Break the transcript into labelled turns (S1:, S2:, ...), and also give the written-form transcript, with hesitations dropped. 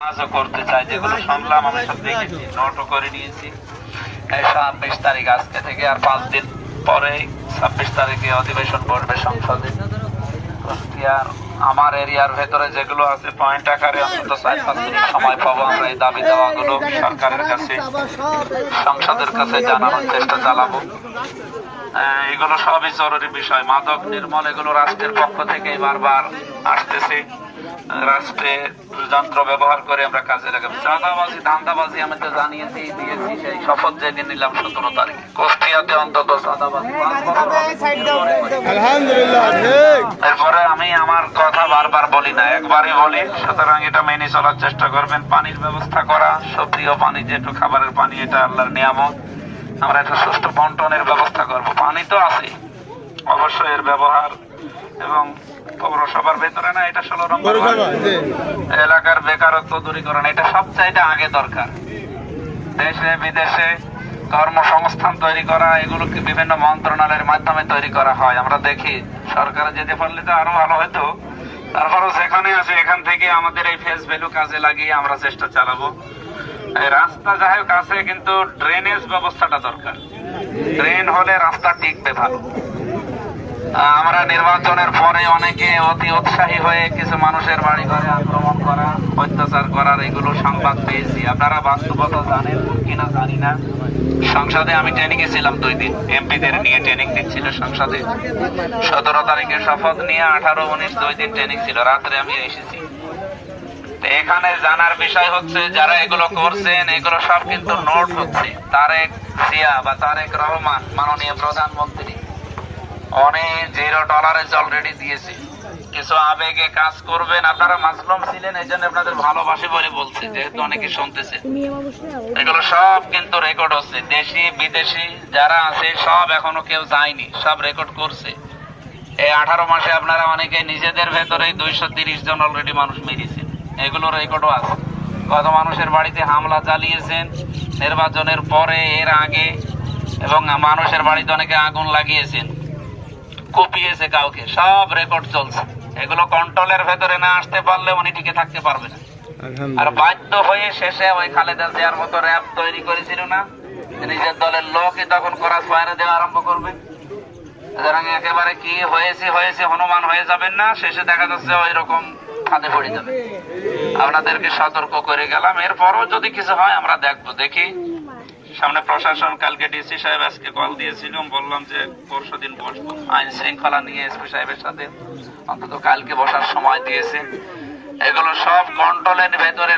S1: কাজও করতে চাই, যেগুলো শুনলাম আমি সব দেখেছি, নোটও করে নিয়েছি। 26 তারিখ আজকে থেকে আর 5 দিন পরে 26 তারিখে অধিবেশন বসবে সংসদে। কুষ্টিয়ার আমার এরিয়ার ভেতরে যেগুলো আছে পয়েন্ট আকারে অন্তত 4-5 মিনিট সময় পাবো আমরা এই দাবি দেওয়াগুলো সরকারের কাছে, সংসদের কাছে জানানোর চেষ্টা চালাবো। এগুলো সবই জরুরি বিষয়। মাদক নির্মূল এগুলো রাষ্ট্রের পক্ষ থেকে বারবার আসতেছে। রাষ্ট্রে যন্ত্র ব্যবহার করে আমরা কাজে লাগাবো। চাঁদাবাজি ধান্দাবাজি আমি তো জানিয়েছি, দিয়েছি। সেই শপথ যেদিন নিলাম 17 তারিখে কুষ্টিয়াতে অন্তত চাঁদাবাজি এরপরে আমি আমার কথা বারবার বলি না, একবারই বলি। সুতরাং এটা মেনে চলার চেষ্টা করবেন। পানির ব্যবস্থা করা, সক্রিয় পানি যেটু খাবারের পানি, এটা আল্লাহর নিয়ামত। আমরা একটা সুষ্ঠু বন্টনের ব্যবস্থা করব। পানি তো আছে, অবশ্যই এর ব্যবহার এবং পৌরসভার ভেতরে না, এটা 16 নম্বর এলাকার বেকারত্ব দূরীকরণ, এটা সবচাইতে আগে দরকার। দেশে বিদেশে কর্মসংস্থান তৈরি করা, এগুলোকে বিভিন্ন মন্ত্রণালয়ের মাধ্যমে তৈরি করা হয়। আমরা দেখি সরকারে যেতে পারলে তো আরো ভালো হতো। তারপরও যেখানে আছে এখান থেকে আমাদের এই ফেস ভ্যালু কাজে লাগিয়ে আমরা চেষ্টা চালাবো। রাস্তা যাই হোক আছে, কিন্তু ড্রেনেজ ব্যবস্থাটা দরকার। ড্রেন হলে রাস্তা টিকবে ভালো। আমরা নির্বাচনের পরে অনেকে অতি উৎসাহী হয়ে কিছু মানুষের বাড়ি ঘরে আক্রমণ করা, অত্যাচার করার এগুলো সংবাদ পেয়েছি। আপনারা বাস্তবতা জানেন কিনা জানি না। সংসদে আমি ট্রেনিং এ ছিলাম 2 দিন, এমপিদের নিয়ে ট্রেনিং দিচ্ছিল সংসদে। 17 তারিখে শপথ নিয়ে 18-19 2 দিন ট্রেনিং ছিল। রাত্রে আমি এসেছি। এখানে জানার বিষয় হচ্ছে, যারা এগুলো করছেন এগুলো সব কিন্তু নোট হচ্ছে। তারেক জিয়া বা তারেক রহমান মাননীয় প্রধানমন্ত্রী অনেক $0 অলরেডি দিয়েছে। কিছু আবেগে কাজ করবেন। আপনারা মাজলুম ছিলেন, এই জন্য আপনাদের ভালোবাসি বলে বলছে, যেহেতু অনেকে শুনতেছে। এগুলো সব কিন্তু রেকর্ড হচ্ছে। দেশি বিদেশি যারা আছে সব এখনো কেউ যায়নি, সব রেকর্ড করছে। এই 18 মাসে আপনারা অনেকে নিজেদের ভেতরে 230 জন অলরেডি মানুষ মেরেছেন, এগুলো রেকর্ডও আছে। কত মানুষের বাড়িতে হামলা চালিয়েছেন নির্বাচনের পরে, এর আগে, এবং মানুষের বাড়িতে অনেকে আগুন লাগিয়েছেন, কুপিয়েছে কাউকে, সব রেকর্ড চলছে। এগুলো কন্ট্রোলের ভেতরে না আসতে পারলে উনি টিকে থাকতে পারবে না। আর বাধ্য হয়ে শেষে ওই খালেদা জিয়ার মতো র্যাব তৈরি করেছিল না, নিজের দলের লোকই তখন করাস ফায়ারে দেওয়া আরম্ভ করবে। সুতরাং একেবারে কি হয়েছে হনুমান হয়ে যাবেন না, শেষে দেখা যাচ্ছে ওই রকম ফাঁদে পড়ে যাবে। আপনাদেরকে সতর্ক করে গেলাম। এরপরও যদি কিছু হয় আমরা দেখি। সামনে প্রশাসন, কালকে ডিসি সাহেব আজকে কল দিয়েছিলাম, বললাম যে পরশুদিন বসবো। আইন শৃঙ্খলা নিয়ে এসপি সাহেবের সাথে অন্তত কালকে বসার সময় দিয়েছে। এগুলো সব কন্ট্রোলের ভেতরে